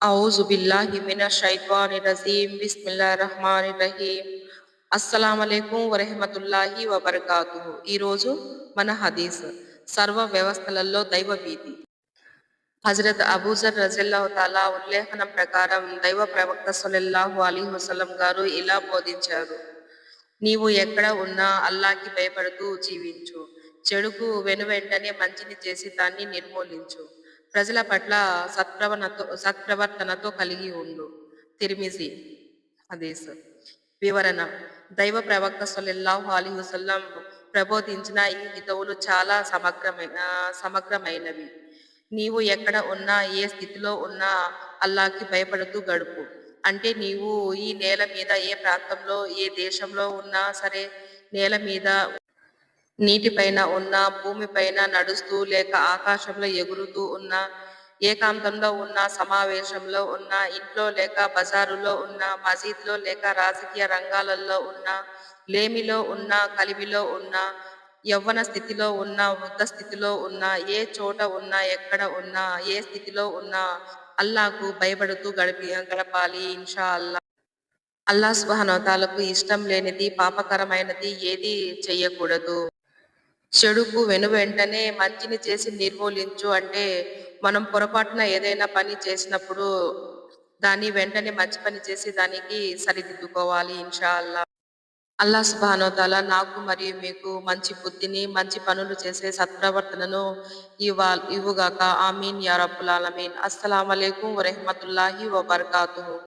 ఔజు బిల్లాహి మినష్ షైత్వానిర్ రజీం. బిస్మిల్లాహిర్ రహ్మానిర్ రహీం. అస్సలాము అలైకుం వరహ్మతుల్లాహి వబరకాతుహు. ఈరోజు మన హదీస్ సర్వ వ్యవస్థలలో దైవ భీతి. హజరత్ అబూజర్ రజల్లాహు తాలా ఉల్లేఖనం ప్రకారం దైవ ప్రవక్త సల్లల్లాహు అలైహి వసల్లం గారు ఇలా బోధించారు: నీవు ఎక్కడ ఉన్నా అల్లాహ్కి భయపడుతూ జీవించు. చెడుకు వెనువెంటనే మంచిని చేసి దాన్ని నిర్మూలించు. ప్రజల పట్ల సత్ప్రవర్తనతో కలిగి ఉండు. తిర్మిజీ హదీస్. వివరణ: దైవ ప్రవక్త సల్లల్లాహు అలైహి వసల్లం ప్రబోధించిన ఈ హితవులు చాలా సమగ్రమైనవి. నీవు ఎక్కడ ఉన్నా, ఏ స్థితిలో ఉన్నా అల్లాహ్కి భయపడుతూ గడుపు. అంటే నీవు ఈ నేల మీద ఏ ప్రాంతంలో, ఏ దేశంలో ఉన్నా సరే, నేల మీద, నీటిపైన ఉన్నా, భూమిపైన నడుస్తూ లేక ఆకాశంలో ఎగురుతూ ఉన్నా, ఏకాంతంలో ఉన్నా, సమావేశంలో ఉన్నా, ఇంట్లో లేక బజారులో ఉన్నా, మసీదులో లేక రాజకీయ రంగాలలో ఉన్నా, లేమిలో ఉన్నా, కలిమిలో ఉన్నా, యవ్వన స్థితిలో ఉన్నా, వృద్ధ స్థితిలో ఉన్నా, ఏ చోట ఉన్నా, ఎక్కడ ఉన్నా, ఏ స్థితిలో ఉన్నా అల్లాహ్కు భయపడుతూ గడపాలి ఇన్షా అల్లా. అల్లాహ్ సుబ్హానహు వ తఆలాకు ఇష్టం లేనిది, పాపకరమైనది ఏదీ చెయ్యకూడదు. చెడుకు వెనువెంటనే మంచిని చేసి నిర్మూలించు అంటే మనం పొరపాటున ఏదైనా పని చేసినప్పుడు దాన్ని వెంటనే మంచి పని చేసి దానికి సరిదిద్దుకోవాలి ఇన్షా అల్లా. అల్లాహ్ సుబ్హానహు వ తఆలా నాకు మరియు మీకు మంచి బుద్ధిని, మంచి పనులు చేసే సత్ప్రవర్తనను ఇవ్వుగాక. ఆమీన్ యా రబ్బుల్ ఆలమీన్. అస్సలాము అలైకుం వరహ్మతుల్లాహి వబరకాతుహు.